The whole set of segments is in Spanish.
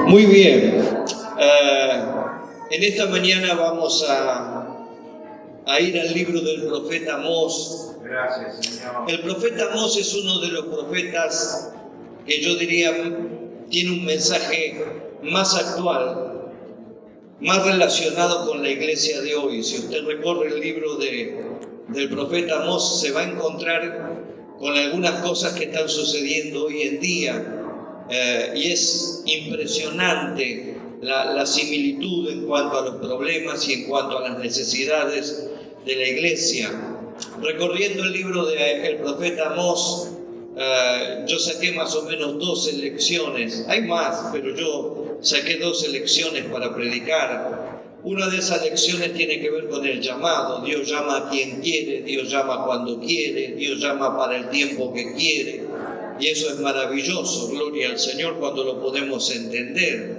Muy bien. En esta mañana vamos a ir al libro del profeta Amós. Gracias, Señor. El profeta Amós es uno de los profetas que yo diría tiene un mensaje más actual, más relacionado con la iglesia de hoy. Si usted recorre el libro del profeta Amós, se va a encontrar con algunas cosas que están sucediendo hoy en día. Y es impresionante la similitud en cuanto a los problemas y en cuanto a las necesidades de la iglesia. Recorriendo el libro del profeta Amós, yo saqué más o menos 12 lecciones. Hay más, pero yo saqué 12 lecciones para predicar. Una de esas lecciones tiene que ver con el llamado. Dios llama a quien quiere, Dios llama cuando quiere, Dios llama para el tiempo que quiere. Y eso es maravilloso, gloria al Señor, cuando lo podemos entender.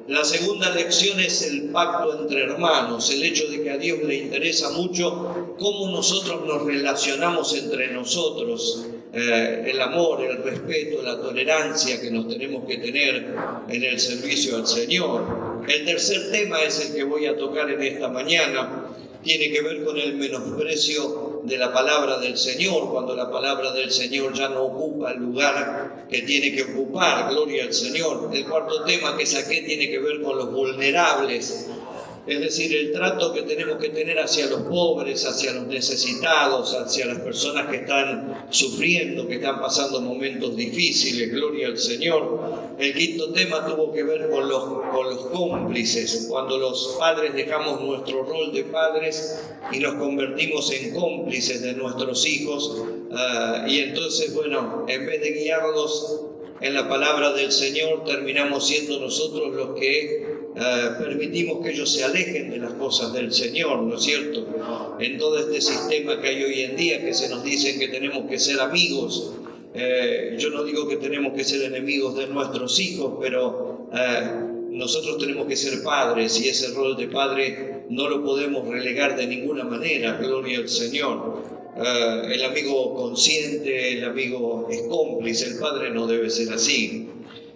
La segunda lección es el pacto entre hermanos, el hecho de que a Dios le interesa mucho cómo nosotros nos relacionamos entre nosotros, el amor, el respeto, la tolerancia que nos tenemos que tener en el servicio al Señor. El tercer tema es el que voy a tocar en esta mañana. Tiene que ver con el menosprecio de la palabra del Señor, cuando la palabra del Señor ya no ocupa el lugar que tiene que ocupar, gloria al Señor. El cuarto tema que saqué tiene que ver con los vulnerables, es decir, el trato que tenemos que tener hacia los pobres, hacia los necesitados, hacia las personas que están sufriendo, que están pasando momentos difíciles, gloria al Señor. El quinto tema tuvo que ver con los cómplices, cuando los padres dejamos nuestro rol de padres y nos convertimos en cómplices de nuestros hijos, y entonces, bueno, en vez de guiarlos en la palabra del Señor, terminamos siendo nosotros los que permitimos que ellos se alejen de las cosas del Señor, ¿no es cierto? En todo este sistema que hay hoy en día, que se nos dice que tenemos que ser amigos. Yo no digo que tenemos que ser enemigos de nuestros hijos, pero nosotros tenemos que ser padres, y ese rol de padre no lo podemos relegar de ninguna manera, gloria al Señor. El amigo consciente, el amigo es cómplice, el padre no debe ser así.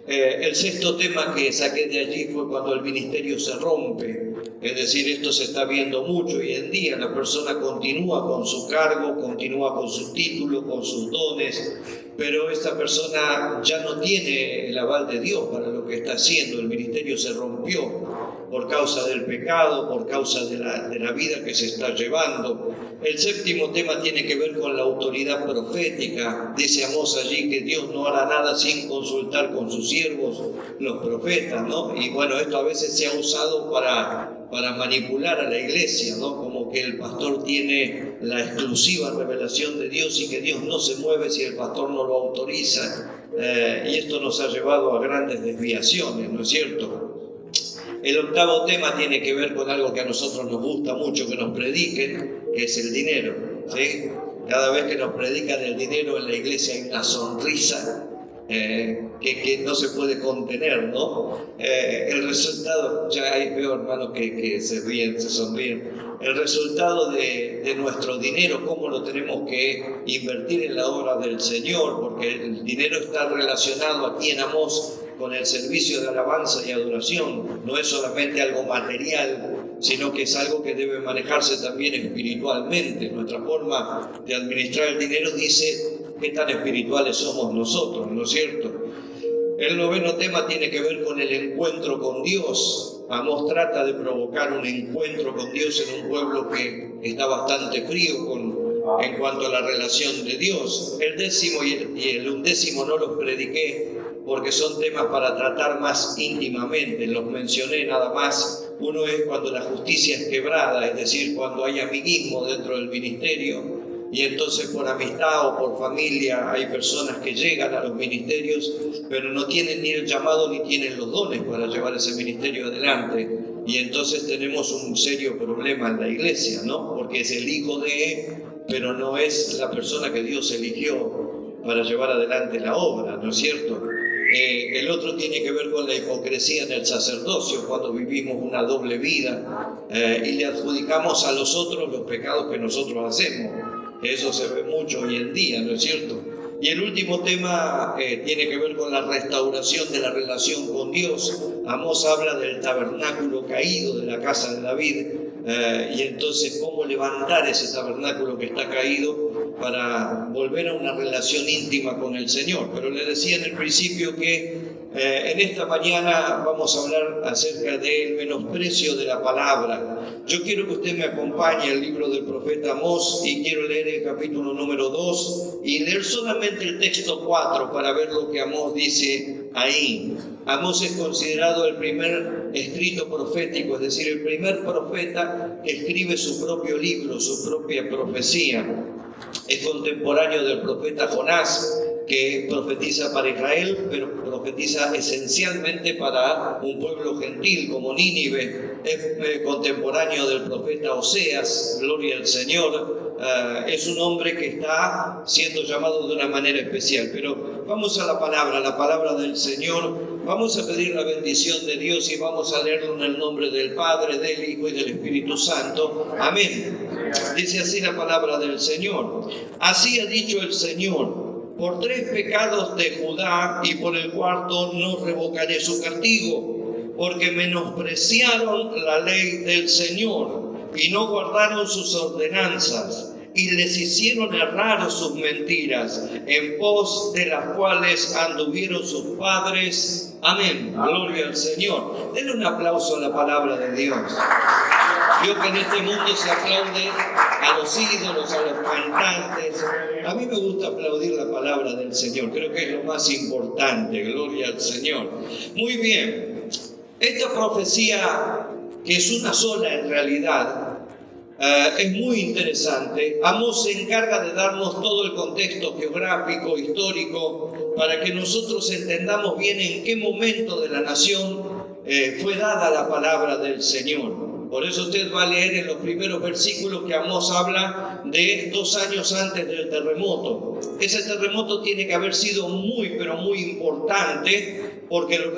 El sexto tema que saqué de allí fue cuando el ministerio se rompe, es decir, esto se está viendo mucho hoy en día. La persona continúa con su cargo, continúa con su título, con sus dones, pero esta persona ya no tiene el aval de Dios para lo que está haciendo. El ministerio se rompió por causa del pecado, por causa de la vida que se está llevando. El séptimo tema tiene que ver con la autoridad profética. Dice Amós allí que Dios no hará nada sin consultar con sus siervos, los profetas, ¿no? Y bueno, esto a veces se ha usado para manipular a la iglesia, ¿no? Como que el pastor tiene la exclusiva revelación de Dios y que Dios no se mueve si el pastor no lo autoriza. Y esto nos ha llevado a grandes desviaciones, ¿no es cierto? El octavo tema tiene que ver con algo que a nosotros nos gusta mucho que nos prediquen, que es el dinero, ¿sí? Cada vez que nos predican el dinero en la iglesia hay una sonrisa que no se puede contener, ¿no? El resultado, ya hay peor hermanos que se ríen, se sonríen. El resultado de nuestro dinero, cómo lo tenemos que invertir en la obra del Señor, porque el dinero está relacionado aquí en Amós con el servicio de alabanza y adoración. No es solamente algo material, sino que es algo que debe manejarse también espiritualmente. Nuestra forma de administrar el dinero dice qué tan espirituales somos nosotros, ¿no es cierto? El noveno tema tiene que ver con el encuentro con Dios. Amós trata de provocar un encuentro con Dios en un pueblo que está bastante frío en cuanto a la relación de Dios. El décimo y el undécimo no los prediqué porque son temas para tratar más íntimamente, los mencioné nada más. Uno es cuando la justicia es quebrada, es decir, cuando hay amiguismo dentro del ministerio, y entonces por amistad o por familia hay personas que llegan a los ministerios, pero no tienen ni el llamado ni tienen los dones para llevar ese ministerio adelante, y entonces tenemos un serio problema en la iglesia, ¿no? Porque es el hijo de, pero no es la persona que Dios eligió para llevar adelante la obra, ¿no es cierto? El otro tiene que ver con la hipocresía en el sacerdocio, cuando vivimos una doble vida y le adjudicamos a los otros los pecados que nosotros hacemos. Eso se ve mucho hoy en día, ¿no es cierto? Y el último tema tiene que ver con la restauración de la relación con Dios. Amós habla del tabernáculo caído de la casa de David, y entonces cómo levantar ese tabernáculo que está caído para volver a una relación íntima con el Señor. Pero le decía en el principio que en esta mañana vamos a hablar acerca del menosprecio de la palabra. Yo quiero que usted me acompañe al libro del profeta Amós y quiero leer el capítulo número 2 y leer solamente el texto 4 para ver lo que Amós dice ahí. Amós es considerado el primer escrito profético, es decir, el primer profeta que escribe su propio libro, su propia profecía. Es contemporáneo del profeta Jonás, que profetiza para Israel, pero profetiza esencialmente para un pueblo gentil como Nínive. Es contemporáneo del profeta Oseas, gloria al Señor. Es un hombre que está siendo llamado de una manera especial. Pero vamos a la palabra del Señor. Vamos a pedir la bendición de Dios y vamos a leerlo en el nombre del Padre, del Hijo y del Espíritu Santo. Amén. Dice así la palabra del Señor. Así ha dicho el Señor: por 3 pecados de Judá y por el cuarto no revocaré su castigo, porque menospreciaron la ley del Señor y no guardaron sus ordenanzas, y les hicieron errar sus mentiras, en pos de las cuales anduvieron sus padres. Amén. Gloria al Señor. Denle un aplauso a la palabra de Dios. Veo que en este mundo se aplaude a los ídolos, a los cantantes. A mí me gusta aplaudir la palabra del Señor. Creo que es lo más importante. Gloria al Señor. Muy bien. Esta profecía, que es una sola en realidad, es muy interesante. Amós se encarga de darnos todo el contexto geográfico, histórico, para que nosotros entendamos bien en qué momento de la nación fue dada la palabra del Señor. Por eso usted va a leer en los primeros versículos que Amós habla de 2 años antes del terremoto. Ese terremoto tiene que haber sido muy, pero muy importante, porque lo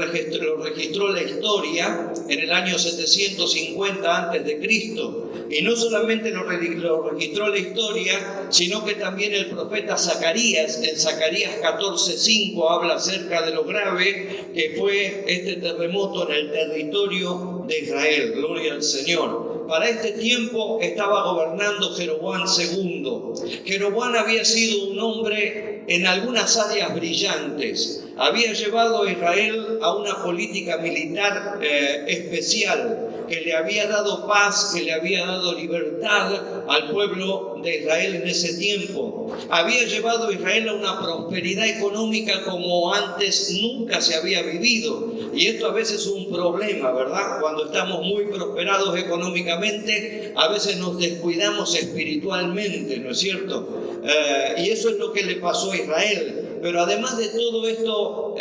registró la historia en el año 750 antes de Cristo. Y no solamente lo registró la historia, sino que también el profeta Zacarías, en Zacarías 14:5, habla acerca de lo grave que fue este terremoto en el territorio de Israel. Gloria al Señor. Para este tiempo estaba gobernando Jeroboam II. Jeroboam había sido un hombre en algunas áreas brillantes. Había llevado a Israel a una política militar especial, que le había dado paz, que le había dado libertad al pueblo de Israel en ese tiempo. Había llevado a Israel a una prosperidad económica como antes nunca se había vivido. Y esto a veces es un problema, ¿verdad? Cuando estamos muy prosperados económicamente, a veces nos descuidamos espiritualmente, ¿no es cierto? Y eso es lo que le pasó a Israel. Pero además de todo esto,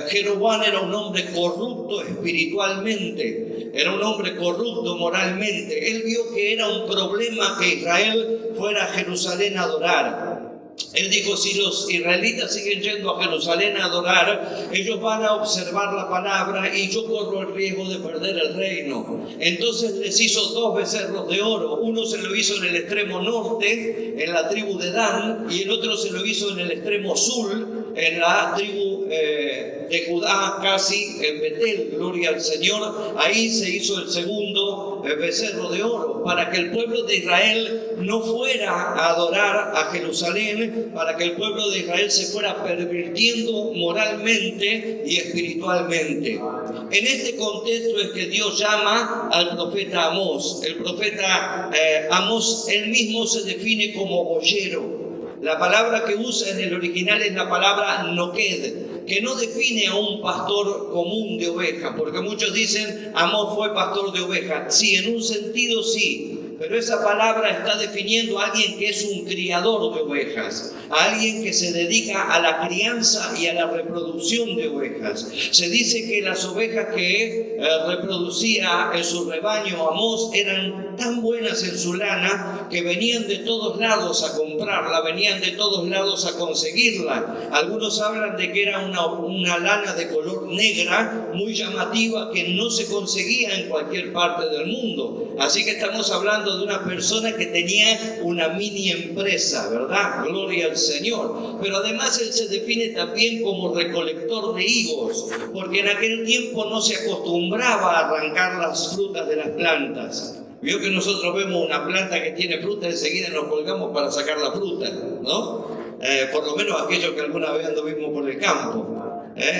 Jeroboam era un hombre corrupto espiritualmente, era un hombre corrupto moralmente. Él vio que era un problema que Israel fuera a Jerusalén a adorar. Él dijo: si los israelitas siguen yendo a Jerusalén a adorar, ellos van a observar la palabra y yo corro el riesgo de perder el reino. Entonces les hizo 2 becerros de oro. Uno se lo hizo en el extremo norte, en la tribu de Dan, y el otro se lo hizo en el extremo sur, en la tribu de Judá, casi en Betel. Gloria al Señor. Ahí se hizo el segundo becerro de oro, para que el pueblo de Israel no fuera a adorar a Jerusalén, para que el pueblo de Israel se fuera pervirtiendo moralmente y espiritualmente. En este contexto es que Dios llama al profeta Amós. El profeta Amós, él mismo se define como boyero. La palabra que usa en el original es la palabra noked, que no define a un pastor común de ovejas, porque muchos dicen Amós fue pastor de ovejas. Sí, en un sentido sí, pero esa palabra está definiendo a alguien que es un criador de ovejas, a alguien que se dedica a la crianza y a la reproducción de ovejas. Se dice que las ovejas que reproducía en su rebaño Amós eran tan buenas en su lana que venían de todos lados a comprarla, venían de todos lados a conseguirla. Algunos hablan de que era una lana de color negra, muy llamativa, que no se conseguía en cualquier parte del mundo. Así que estamos hablando hablando de una persona que tenía una mini empresa, ¿verdad? Gloria al Señor. Pero además él se define también como recolector de higos, porque en aquel tiempo no se acostumbraba a arrancar las frutas de las plantas. Vio que nosotros vemos una planta que tiene fruta, enseguida nos colgamos para sacar la fruta, ¿no? Por lo menos aquellos que alguna vez anduvimos por el campo.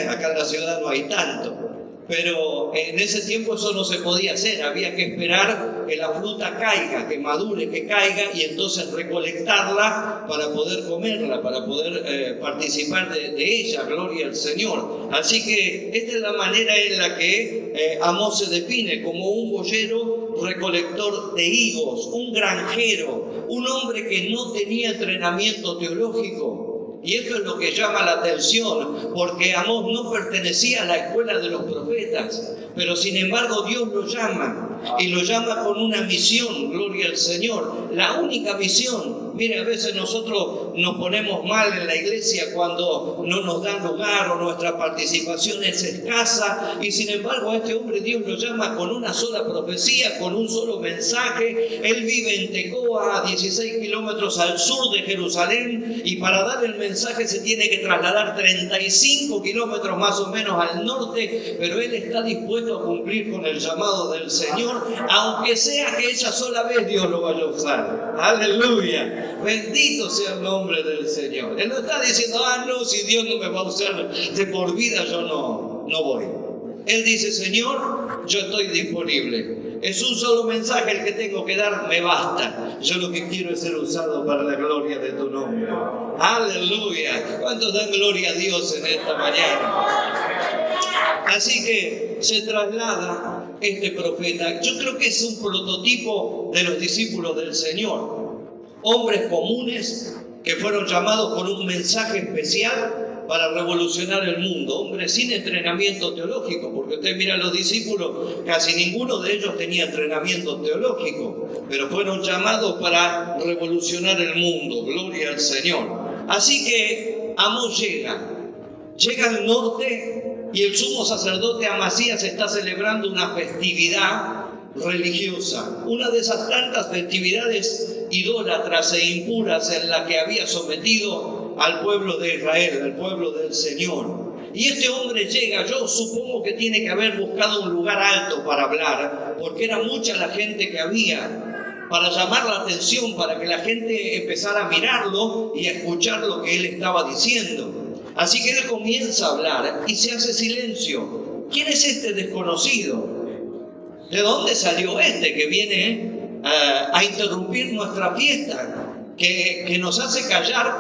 Acá en la ciudad no hay tanto. Pero en ese tiempo eso no se podía hacer, había que esperar que la fruta caiga, que madure, que caiga, y entonces recolectarla para poder comerla, para poder participar de ella, gloria al Señor. Así que esta es la manera en la que Amós se define, como un boyero recolector de higos, un granjero, un hombre que no tenía entrenamiento teológico. Y esto es lo que llama la atención, porque Amós no pertenecía a la escuela de los profetas, pero sin embargo Dios lo llama, y lo llama con una misión, gloria al Señor, la única misión. Mire, a veces nosotros nos ponemos mal en la iglesia cuando no nos dan lugar o nuestra participación es escasa, y sin embargo a este hombre Dios lo llama con una sola profecía, con un solo mensaje. Él vive en Tecoa, a 16 kilómetros al sur de Jerusalén, y para dar el mensaje se tiene que trasladar 35 kilómetros más o menos al norte, pero él está dispuesto a cumplir con el llamado del Señor, aunque sea que esa sola vez Dios lo vaya a usar. ¡Aleluya! Bendito sea el nombre del Señor. Él no está diciendo, no, si Dios no me va a usar de por vida, yo no voy. Él dice, Señor, yo estoy disponible. Es un solo mensaje el que tengo que dar, me basta. Yo lo que quiero es ser usado para la gloria de tu nombre. ¡Aleluya! ¿Cuántos dan gloria a Dios en esta mañana? Así que se traslada este profeta. Yo creo que es un prototipo de los discípulos del Señor. Hombres comunes que fueron llamados con un mensaje especial para revolucionar el mundo. Hombres sin entrenamiento teológico, porque usted mira a los discípulos, casi ninguno de ellos tenía entrenamiento teológico, pero fueron llamados para revolucionar el mundo. Gloria al Señor. Así que Amós llega al norte, y el sumo sacerdote Amasías está celebrando una festividad religiosa, una de esas tantas festividades idólatras e impuras en la que había sometido al pueblo de Israel, al pueblo del Señor. Y este hombre llega, yo supongo que tiene que haber buscado un lugar alto para hablar, porque era mucha la gente que había, para llamar la atención, para que la gente empezara a mirarlo y a escuchar lo que él estaba diciendo. Así que él comienza a hablar y se hace silencio. ¿Quién es este desconocido? ¿De dónde salió este que viene a interrumpir nuestra fiesta? Que nos hace callar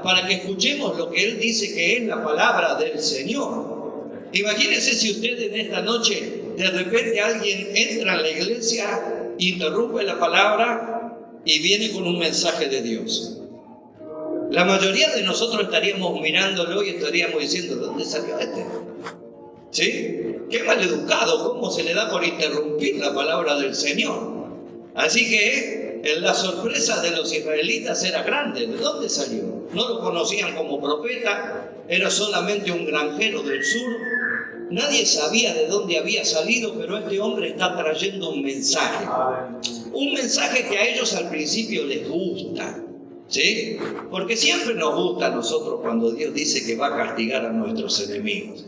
para que escuchemos lo que él dice que es la palabra del Señor. Imagínense si usted en esta noche, de repente alguien entra en la iglesia, interrumpe la palabra y viene con un mensaje de Dios. La mayoría de nosotros estaríamos mirándolo y estaríamos diciendo, ¿de dónde salió este? ¿Sí? Qué maleducado, cómo se le da por interrumpir la palabra del Señor. Así que la sorpresa de los israelitas era grande. ¿De dónde salió? No lo conocían como profeta, era solamente un granjero del sur. Nadie sabía de dónde había salido, pero este hombre está trayendo un mensaje. Un mensaje que a ellos al principio les gusta. ¿Sí? Porque siempre nos gusta a nosotros cuando Dios dice que va a castigar a nuestros enemigos.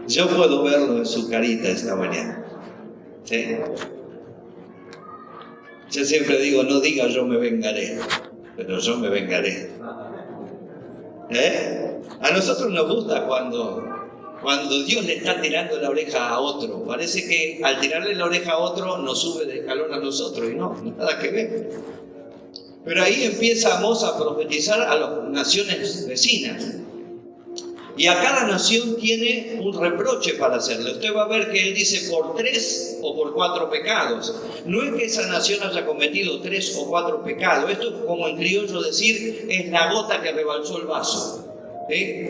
Yo puedo verlo en su carita esta mañana. ¿Sí? Yo siempre digo, no diga yo me vengaré, pero yo me vengaré. A nosotros nos gusta cuando Dios le está tirando la oreja a otro. Parece que al tirarle la oreja a otro nos sube de escalón a nosotros, y no, nada que ver. Pero ahí empieza Amós a profetizar a las naciones vecinas. Y a cada nación tiene un reproche para hacerle. Usted va a ver que él dice por 3 o por 4 pecados. No es que esa nación haya cometido 3 o 4 pecados. Esto es como en criollo decir, es la gota que rebalsó el vaso.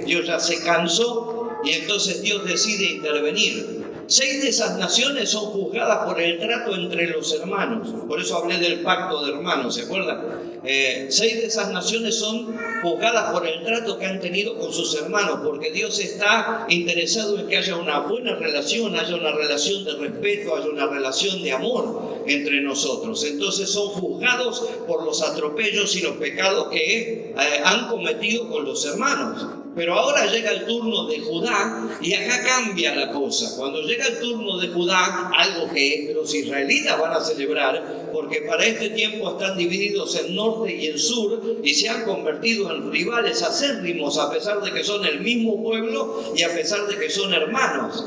Dios ya se cansó y entonces Dios decide intervenir. 6 de esas naciones son juzgadas por el trato entre los hermanos. Por eso hablé del pacto de hermanos, ¿se acuerdan? 6 de esas naciones son juzgadas por el trato que han tenido con sus hermanos, porque Dios está interesado en que haya una buena relación, haya una relación de respeto, haya una relación de amor entre nosotros. Entonces son juzgados por los atropellos y los pecados que han cometido con los hermanos. Pero ahora llega el turno de Judá y acá cambia la cosa. Cuando llega el turno de Judá, algo que los israelitas van a celebrar, porque para este tiempo están divididos en norte y en sur y se han convertido en rivales acérrimos a pesar de que son el mismo pueblo y a pesar de que son hermanos.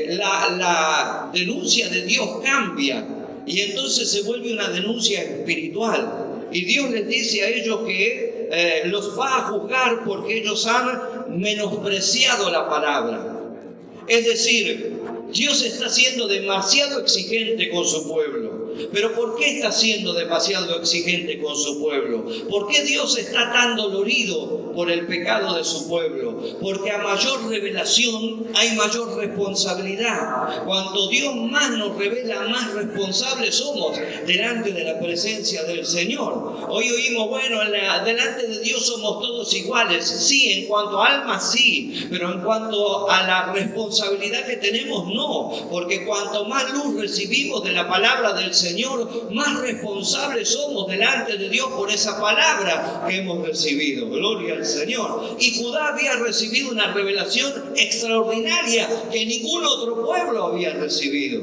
La denuncia de Dios cambia y entonces se vuelve una denuncia espiritual. Y Dios les dice a ellos que los va a juzgar porque ellos han menospreciado la palabra. Es decir, Dios está siendo demasiado exigente con su pueblo. ¿Pero por qué está siendo demasiado exigente con su pueblo? ¿Por qué Dios está tan dolorido por el pecado de su pueblo? Porque a mayor revelación hay mayor responsabilidad. Cuanto Dios más nos revela, más responsables somos delante de la presencia del Señor. Hoy oímos, bueno, delante de Dios somos todos iguales. Sí, en cuanto a almas sí, pero en cuanto a la responsabilidad que tenemos, no. Porque cuanto más luz recibimos de la palabra del Señor, más responsables somos delante de Dios por esa palabra que hemos recibido. Gloria al Señor. Y Judá había recibido una revelación extraordinaria que ningún otro pueblo había recibido.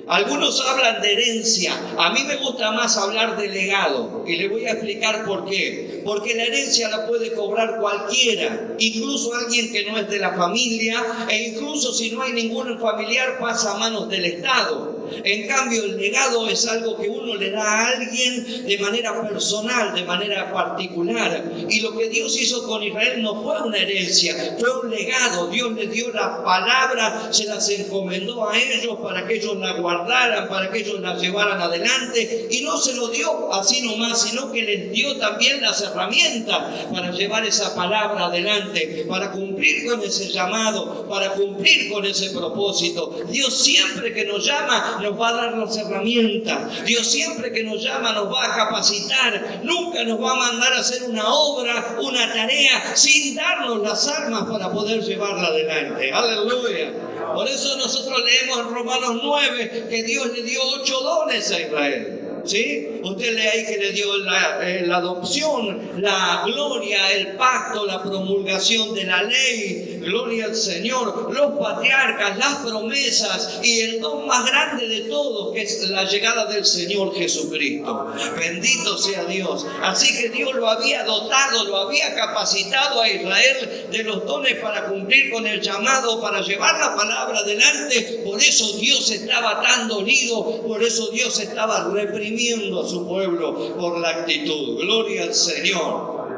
Algunos hablan de herencia. A mí me gusta más hablar de legado. Y le voy a explicar por qué. Porque la herencia la puede cobrar cualquiera. Incluso alguien que no es de la familia. E incluso si no hay ningún familiar pasa a manos del Estado. En cambio, el legado es algo que uno le da a alguien de manera personal, de manera particular. Y lo que Dios hizo con Israel no fue una herencia, fue un legado. Dios les dio la palabra, se las encomendó a ellos para que ellos la guardaran, para que ellos la llevaran adelante. Y no se lo dio así nomás, sino que les dio también las herramientas para llevar esa palabra adelante, para cumplir con ese llamado, para cumplir con ese propósito. Dios siempre que nos llama, nos va a dar las herramientas. Dios siempre que nos llama nos va a capacitar. Nunca nos va a mandar a hacer una obra, una tarea, sin darnos las armas para poder llevarla adelante. Aleluya. Por eso nosotros leemos en Romanos 9 que Dios le dio 8 dones a Israel. ¿Sí? Usted lee ahí que le dio la adopción, la gloria, el pacto, la promulgación de la ley, gloria al Señor, los patriarcas, las promesas y el don más grande de todos, que es la llegada del Señor Jesucristo. Bendito sea Dios. Así que Dios lo había dotado, lo había capacitado a Israel de los dones para cumplir con el llamado, para llevar la palabra adelante. Por eso Dios estaba tan dolido, por eso Dios estaba reprimiendo a su pueblo por la actitud. Gloria al Señor.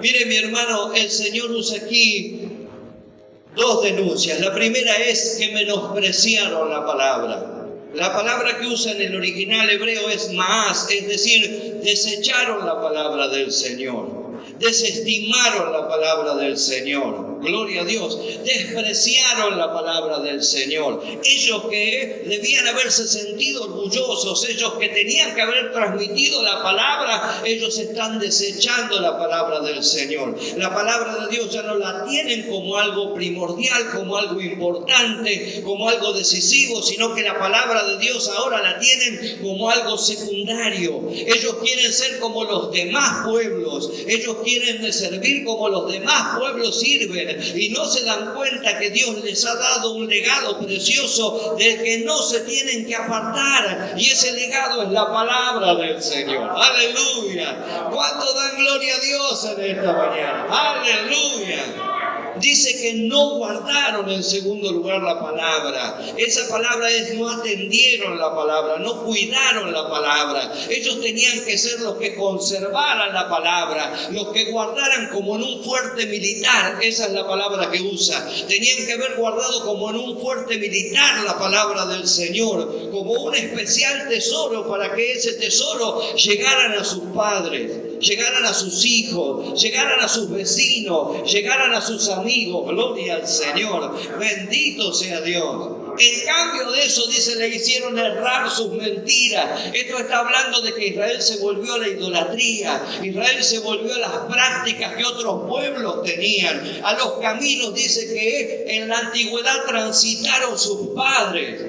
Mire, mi hermano, el Señor usa aquí 2 denuncias. La primera es que menospreciaron la palabra. La palabra que usa en el original hebreo es maás, es decir, desecharon la palabra del Señor. Desestimaron la palabra del Señor. Gloria a Dios. Despreciaron la palabra del Señor. Ellos que debían haberse sentido orgullosos, ellos que tenían que haber transmitido la palabra, ellos están desechando la palabra del Señor. La palabra de Dios ya no la tienen como algo primordial, como algo importante, como algo decisivo, sino que la palabra de Dios ahora la tienen como algo secundario. Ellos quieren ser como los demás pueblos. Ellos quieren servir como los demás pueblos sirven. Y no se dan cuenta que Dios les ha dado un legado precioso del que no se tienen que apartar. Y ese legado es la palabra del Señor. ¡Aleluya! ¿Cuánto dan gloria a Dios en esta mañana? ¡Aleluya! Dice que no guardaron en segundo lugar la palabra. Esa palabra es no atendieron la palabra, no cuidaron la palabra. Ellos tenían que ser los que conservaran la palabra, los que guardaran como en un fuerte militar. Esa es la palabra que usa. Tenían que haber guardado como en un fuerte militar la palabra del Señor, como un especial tesoro para que ese tesoro llegaran a sus padres, llegaran a sus hijos, llegaran a sus vecinos, llegaran a sus amigos. Gloria al Señor. Bendito sea Dios. En cambio de eso, dice, le hicieron errar sus mentiras. Esto está hablando de que Israel se volvió a la idolatría. Israel se volvió a las prácticas que otros pueblos tenían. A los caminos, dice, que en la antigüedad transitaron sus padres.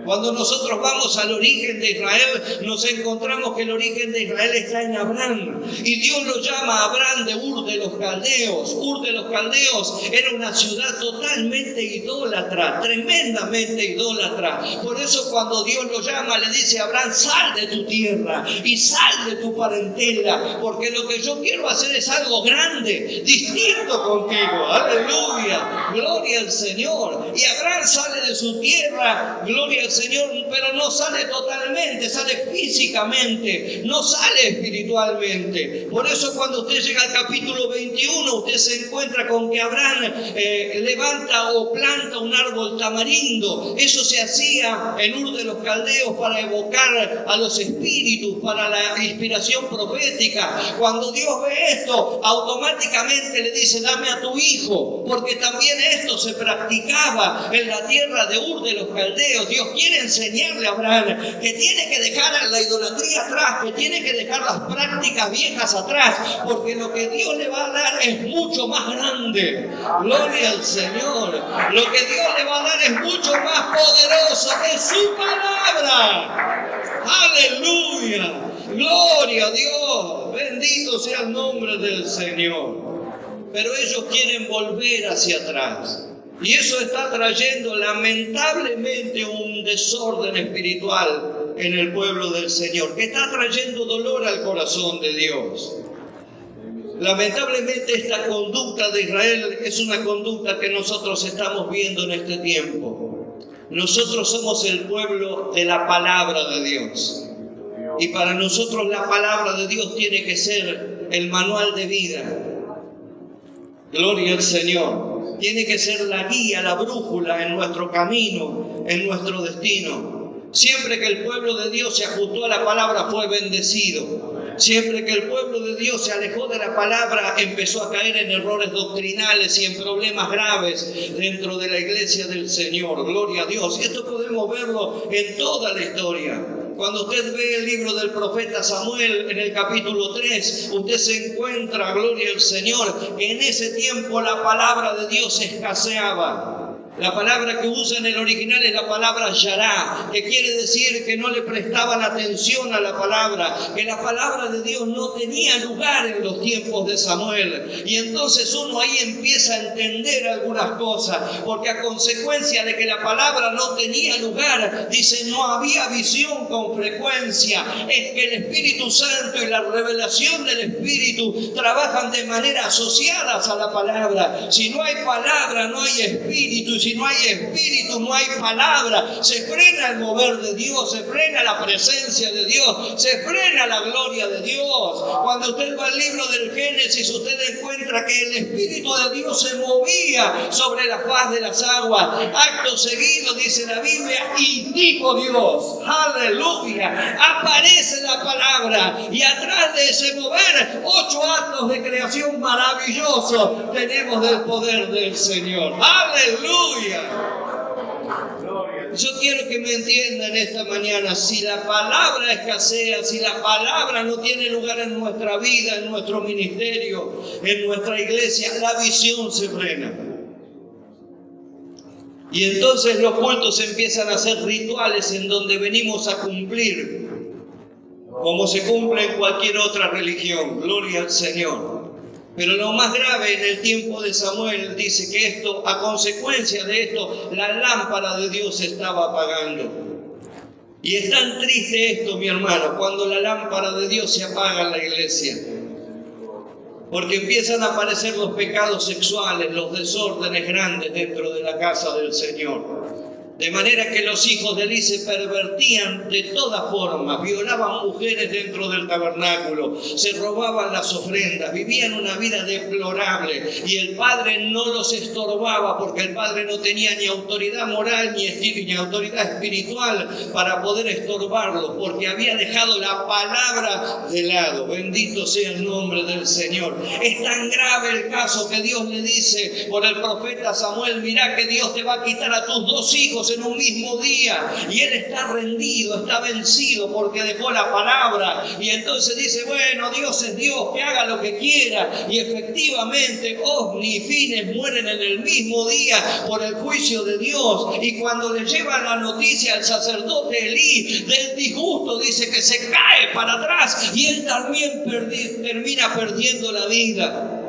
Cuando nosotros vamos al origen de Israel, nos encontramos que el origen de Israel está en Abraham. Y Dios lo llama a Abraham de Ur de los Caldeos. Ur de los Caldeos era una ciudad totalmente idólatra, tremendamente idólatra. Por eso cuando Dios lo llama, le dice a Abraham, sal de tu tierra y sal de tu parentela, porque lo que yo quiero hacer es algo grande, distinto contigo. Aleluya, gloria al Señor. Y Abraham sale de su tierra, gloria al Señor, pero no sale totalmente, sale físicamente, no sale espiritualmente. Por eso cuando usted llega al capítulo 21, usted se encuentra con que Abraham levanta o planta un árbol tamarindo. Eso se hacía en Ur de los Caldeos para evocar a los espíritus, para la inspiración profética. Cuando Dios ve esto, automáticamente le dice, dame a tu hijo, porque también esto se practicaba en la tierra de Ur de los Caldeos. Dios quiere enseñarle a Abraham que tiene que dejar la idolatría atrás, que tiene que dejar las prácticas viejas atrás, porque lo que Dios le va a dar es mucho más grande. Gloria al Señor. Lo que Dios le va a dar es mucho más poderoso que su palabra. Aleluya. Gloria a Dios. Bendito sea el nombre del Señor. Pero ellos quieren volver hacia atrás. Y eso está trayendo lamentablemente un desorden espiritual en el pueblo del Señor, que está trayendo dolor al corazón de Dios. Lamentablemente esta conducta de Israel es una conducta que nosotros estamos viendo en este tiempo. Nosotros somos el pueblo de la palabra de Dios. Y para nosotros la palabra de Dios tiene que ser el manual de vida. Gloria al Señor. Tiene que ser la guía, la brújula en nuestro camino, en nuestro destino. Siempre que el pueblo de Dios se ajustó a la palabra fue bendecido. Siempre que el pueblo de Dios se alejó de la palabra empezó a caer en errores doctrinales y en problemas graves dentro de la iglesia del Señor. Gloria a Dios. Y esto podemos verlo en toda la historia. Cuando usted ve el libro del profeta Samuel en el capítulo 3, usted se encuentra, gloria al Señor, que en ese tiempo la palabra de Dios escaseaba. La palabra que usa en el original es la palabra yará, que quiere decir que no le prestaban atención a la palabra, que la palabra de Dios no tenía lugar en los tiempos de Samuel. Y entonces uno ahí empieza a entender algunas cosas, porque a consecuencia de que la palabra no tenía lugar, dice, no había visión con frecuencia. Es que el Espíritu Santo y la revelación del Espíritu trabajan de manera asociadas a la palabra. Si no hay palabra, no hay espíritu. Si no hay espíritu, no hay palabra. Se frena el mover de Dios, se frena la presencia de Dios, se frena la gloria de Dios. Cuando usted va al libro del Génesis, usted encuentra que el Espíritu de Dios se movía sobre la faz de las aguas. Acto seguido, dice la Biblia, y dijo Dios, aleluya, aparece la palabra. Y atrás de ese mover, 8 actos de creación maravillosos tenemos del poder del Señor. Aleluya. Yo quiero que me entiendan esta mañana, si la palabra escasea, si la palabra no tiene lugar en nuestra vida, en nuestro ministerio, en nuestra iglesia, la visión se frena. Y entonces los cultos empiezan a ser rituales en donde venimos a cumplir, como se cumple en cualquier otra religión. Gloria al Señor. Pero lo más grave en el tiempo de Samuel dice que esto, a consecuencia de esto, la lámpara de Dios se estaba apagando. Y es tan triste esto, mi hermano, cuando la lámpara de Dios se apaga en la iglesia. Porque empiezan a aparecer los pecados sexuales, los desórdenes grandes dentro de la casa del Señor. De manera que los hijos de Elí se pervertían de todas formas, violaban mujeres dentro del tabernáculo, se robaban las ofrendas, vivían una vida deplorable y el padre no los estorbaba porque el padre no tenía ni autoridad moral ni autoridad espiritual para poder estorbarlos, porque había dejado la palabra de lado. Bendito sea el nombre del Señor. Es tan grave el caso que Dios le dice por el profeta Samuel, mirá que Dios te va a quitar a tus 2 hijos hijos en un mismo día. Y él está rendido, está vencido porque dejó la palabra. Y entonces dice, bueno, Dios es Dios, que haga lo que quiera. Y efectivamente, Ofni y Fines mueren en el mismo día por el juicio de Dios. Y cuando le llevan la noticia al sacerdote Elí del disgusto, dice que se cae para atrás y él también termina perdiendo la vida.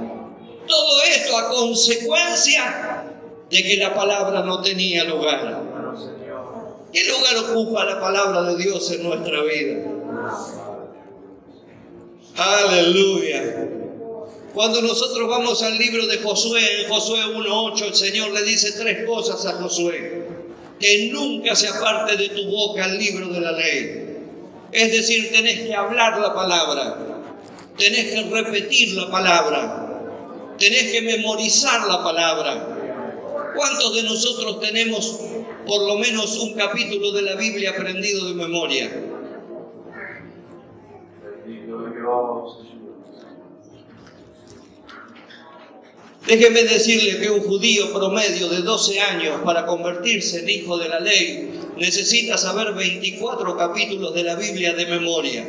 Todo esto a consecuencia de que la palabra no tenía lugar. ¿Qué lugar ocupa la palabra de Dios en nuestra vida? Aleluya. Cuando nosotros vamos al libro de Josué, en Josué 1:8, el Señor le dice 3 cosas a Josué: que nunca se aparte de tu boca el libro de la ley. Es decir, tenés que hablar la palabra, tenés que repetir la palabra, tenés que memorizar la palabra. ¿Cuántos de nosotros tenemos por lo menos un capítulo de la Biblia aprendido de memoria? Déjeme decirle que un judío promedio de 12 años para convertirse en hijo de la ley necesita saber 24 capítulos de la Biblia de memoria.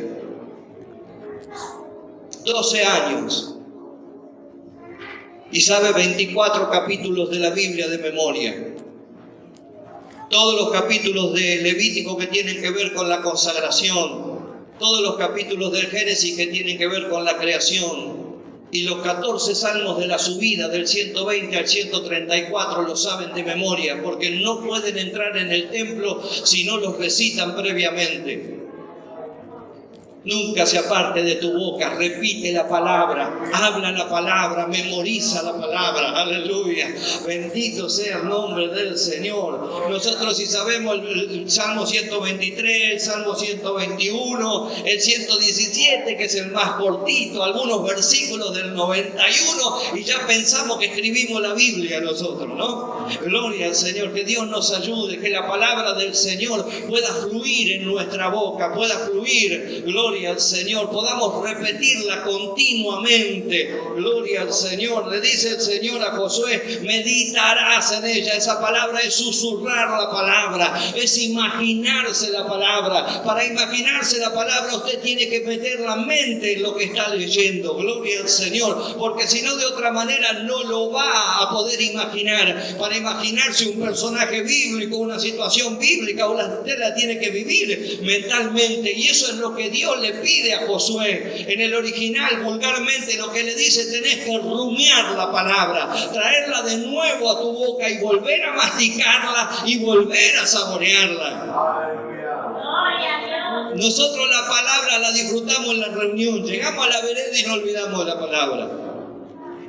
12 años. Y sabe 24 capítulos de la Biblia de memoria. Todos los capítulos de Levítico que tienen que ver con la consagración. Todos los capítulos del Génesis que tienen que ver con la creación. Y los 14 salmos de la subida, del 120 al 134, lo saben de memoria, porque no pueden entrar en el templo si no los recitan previamente. Nunca se aparte de tu boca, repite la palabra, habla la palabra, memoriza la palabra, aleluya. Bendito sea el nombre del Señor. Nosotros si sabemos el Salmo 123, el Salmo 121, el 117, que es el más cortito, algunos versículos del 91, y ya pensamos que escribimos la Biblia nosotros, ¿no? Gloria al Señor, que Dios nos ayude, que la palabra del Señor pueda fluir en nuestra boca, pueda fluir, gloria al Señor, podamos repetirla continuamente. Gloria al Señor. Le dice el Señor a Josué, meditarás en ella. Esa palabra es susurrar la palabra, es imaginarse la palabra. Para imaginarse la palabra usted tiene que meter la mente en lo que está leyendo. Gloria al Señor, porque si no, de otra manera no lo va a poder imaginar. Para imaginarse un personaje bíblico, una situación bíblica, usted la tiene que vivir mentalmente, y eso es lo que Dios le pide a Josué. En el original, vulgarmente, lo que le dice: tenés que rumiar la palabra, traerla de nuevo a tu boca y volver a masticarla y volver a saborearla. Nosotros la palabra la disfrutamos en la reunión, llegamos a la vereda y no olvidamos de la palabra.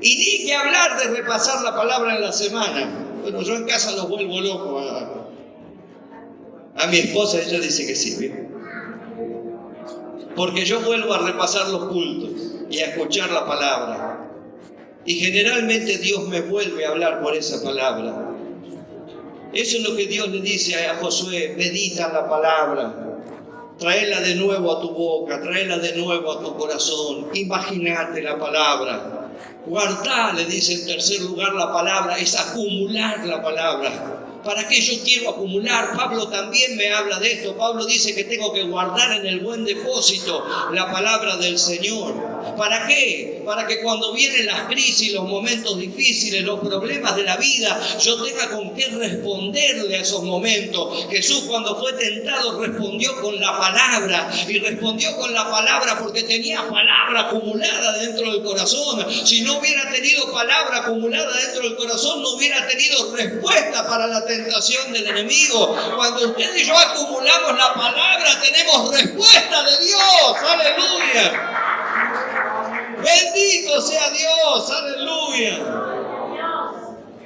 Y ni que hablar de repasar la palabra en la semana. Bueno, yo en casa los vuelvo locos a mi esposa, ella dice que sí, ¿bien? Porque yo vuelvo a repasar los cultos y a escuchar la palabra. Y generalmente Dios me vuelve a hablar por esa palabra. Eso es lo que Dios le dice a Josué: medita la palabra. Tráela de nuevo a tu boca, tráela de nuevo a tu corazón. Imagínate la palabra. Guardá, le dice en tercer lugar, la palabra, es acumular la palabra. ¿Para qué yo quiero acumular? Pablo también me habla de esto. Pablo dice que tengo que guardar en el buen depósito la palabra del Señor. ¿Para qué? Para que cuando vienen las crisis, los momentos difíciles, los problemas de la vida, yo tenga con qué responderle a esos momentos. Jesús, cuando fue tentado, respondió con la palabra. Y respondió con la palabra porque tenía palabra acumulada dentro del corazón. Si no hubiera tenido palabra acumulada dentro del corazón, no hubiera tenido respuesta para la tentación del enemigo. Cuando usted y yo acumulamos la palabra, tenemos respuesta de Dios. ¡Aleluya! Bendito sea Dios, aleluya.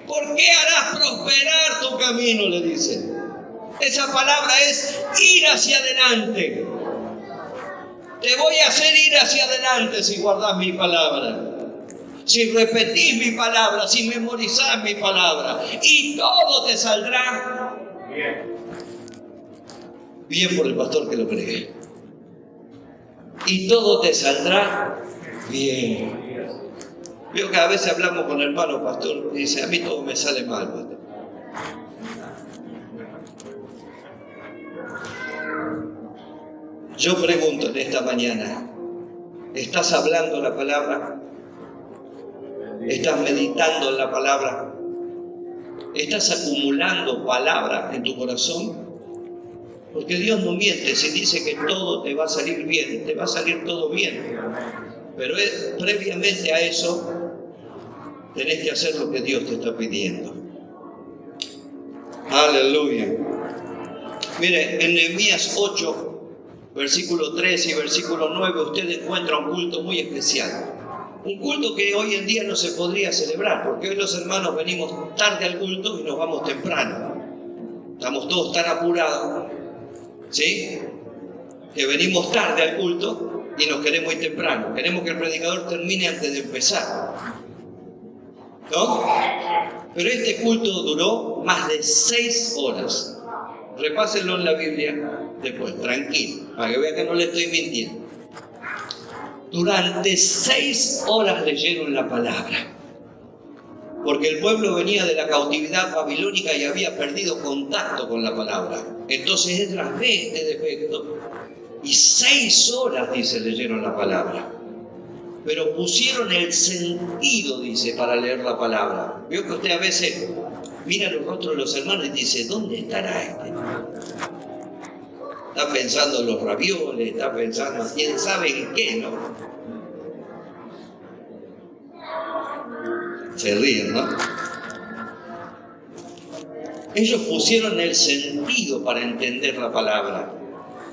¿Por qué harás prosperar tu camino?, le dice. Esa palabra es ir hacia adelante. Te voy a hacer ir hacia adelante si guardás mi palabra, si repetís mi palabra, si memorizás mi palabra, y todo te saldrá bien. Bien por el pastor que lo cree. Y todo te saldrá bien. Veo que a veces hablamos con el hermano pastor y dice: a mí todo me sale mal, pastor. Yo pregunto en esta mañana, ¿estás hablando la palabra? ¿Estás meditando en la palabra? ¿Estás acumulando palabra en tu corazón? Porque Dios no miente, si dice que todo te va a salir bien, te va a salir todo bien. Pero previamente a eso, tenés que hacer lo que Dios te está pidiendo. Aleluya. Mire, en Nehemías 8, versículo 13 y versículo 9, usted encuentra un culto muy especial. Un culto que hoy en día no se podría celebrar, porque hoy los hermanos venimos tarde al culto y nos vamos temprano. Estamos todos tan apurados, ¿sí? Que venimos tarde al culto y nos queremos ir temprano. Queremos que el predicador termine antes de empezar, ¿no? Pero este culto duró más de 6 horas. Repásenlo en la Biblia después, tranquilo, para que vean que no le estoy mintiendo. Durante 6 horas leyeron la palabra, porque el pueblo venía de la cautividad babilónica y había perdido contacto con la palabra. Entonces Esdras ve este defecto y 6 horas, dice, leyeron la palabra. Pero pusieron el sentido, dice, para leer la palabra. Veo que usted a veces mira los rostros de los hermanos y dice, ¿dónde estará este? Está pensando en los ravioles, está pensando quién sabe en qué, ¿no? Se ríen, ¿no? Ellos pusieron el sentido para entender la palabra.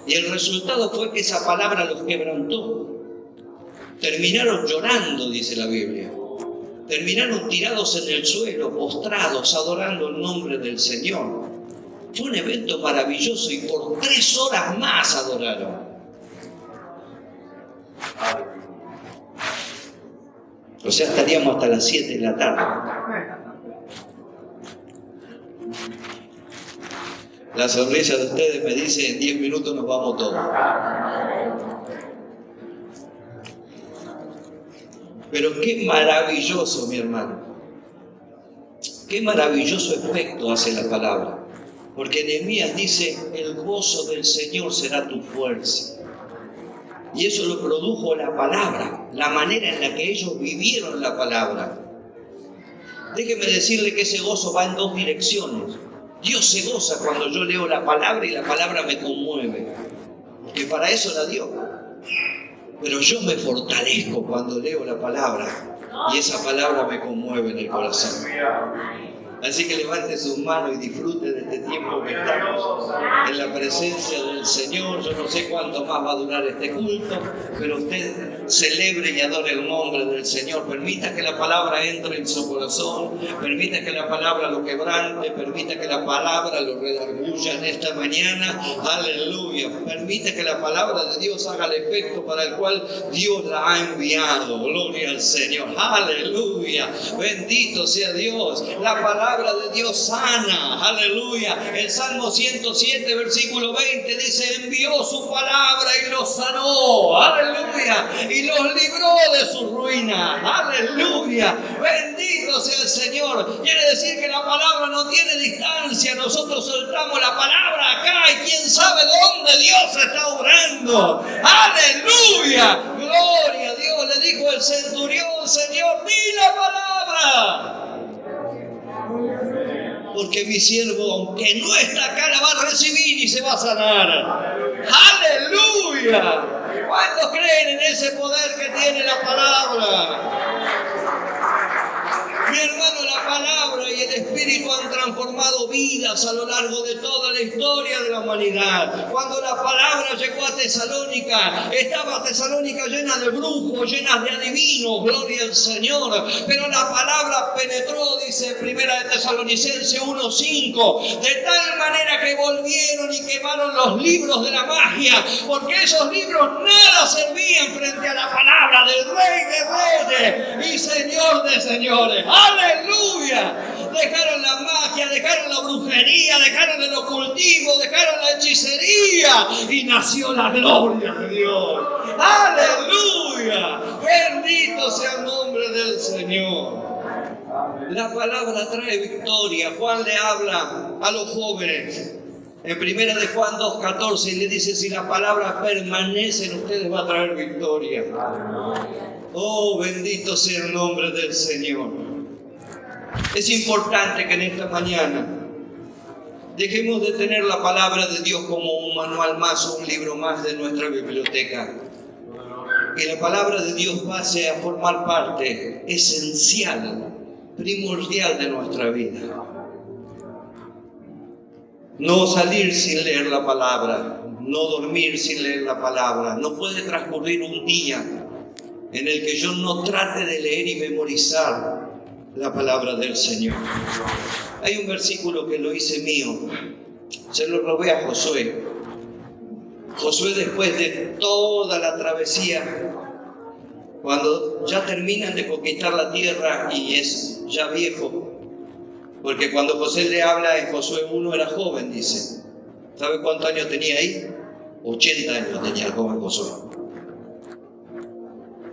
Y el resultado fue que esa palabra los quebrantó. Terminaron llorando, dice la Biblia. Terminaron tirados en el suelo, postrados, adorando el nombre del Señor. Fue un evento maravilloso y por 3 horas más adoraron. O sea, estaríamos hasta las 7 de la tarde. La sonrisa de ustedes me dice, en 10 minutos nos vamos todos. Pero qué maravilloso, mi hermano. Qué maravilloso efecto hace la palabra. Porque Nehemías dice, el gozo del Señor será tu fuerza. Y eso lo produjo la palabra, la manera en la que ellos vivieron la palabra. Déjeme decirle que ese gozo va en 2 direcciones. Dios se goza cuando yo leo la palabra y la palabra me conmueve, porque para eso la dio. Pero yo me fortalezco cuando leo la palabra y esa palabra me conmueve en el corazón. Así que levante sus manos y disfrute de este tiempo que estamos en la presencia del Señor. Yo no sé cuánto más va a durar este culto, pero usted celebre y adore el nombre del Señor. Permita que la palabra entre en su corazón, permita que la palabra lo quebrante, permita que la palabra lo redarguya en esta mañana. Aleluya. Permita que la palabra de Dios haga el efecto para el cual Dios la ha enviado. Gloria al Señor. Aleluya. Bendito sea Dios. La palabra de Dios sana, aleluya. El Salmo 107, versículo 20 dice, envió su palabra y los sanó, aleluya, y los libró de su ruina, aleluya. Bendito sea el Señor. Quiere decir que la palabra no tiene distancia. Nosotros soltamos la palabra acá y quién sabe dónde Dios está obrando, aleluya. Gloria a Dios. Le dijo el centurión, Señor, di la palabra, porque mi siervo, aunque no está acá, la va a recibir y se va a sanar. ¡Aleluya! ¿Cuántos creen en ese poder que tiene la palabra? Mi hermano, la palabra y el Espíritu han transformado vidas a lo largo de toda la historia de la humanidad. Cuando la palabra llegó a Tesalónica, estaba Tesalónica llena de brujos, llena de adivinos, gloria al Señor. Pero la palabra penetró, dice Primera de Tesalonicenses 1:5, de tal manera que volvieron y quemaron los libros de la magia, porque esos libros nada servían frente a la palabra del Rey de Reyes y Señor de Señores. ¡Aleluya! Dejaron la magia, dejaron la brujería, dejaron el ocultismo, dejaron la hechicería y nació la gloria de Dios. ¡Aleluya! Bendito sea el nombre del Señor. La palabra trae victoria. Juan le habla a los jóvenes En 1 de Juan 2:14 le dice, si la palabra permanece en ustedes va a traer victoria. Oh, bendito sea el nombre del Señor. Es importante que en esta mañana dejemos de tener la palabra de Dios como un manual más o un libro más de nuestra biblioteca. Que la palabra de Dios pase a formar parte esencial, primordial de nuestra vida. No salir sin leer la palabra, no dormir sin leer la palabra. No puede transcurrir un día en el que yo no trate de leer y memorizar la palabra del Señor. Hay un versículo que lo hice mío, se lo robé a Josué. Josué, después de toda la travesía, cuando ya terminan de conquistar la tierra y es ya viejo, porque cuando José le habla en Josué 1 era joven, dice. ¿Sabe cuántos años tenía ahí? 80 años tenía el joven Josué.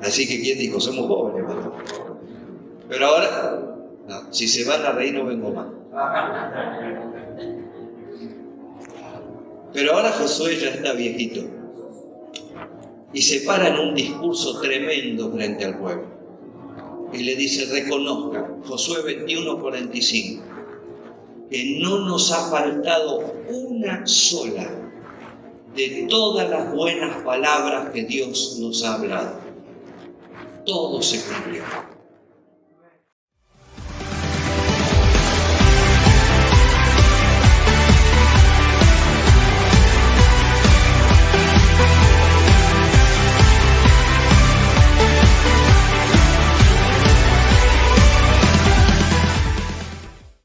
Así que ¿quién dijo? Somos jóvenes, ¿verdad? Pero ahora, no, si se van a reír no vengo más. Pero ahora Josué ya está viejito y se para en un discurso tremendo frente al pueblo y le dice, reconozca, Josué 21:45, que no nos ha faltado una sola de todas las buenas palabras que Dios nos ha hablado. Todo se cumplió.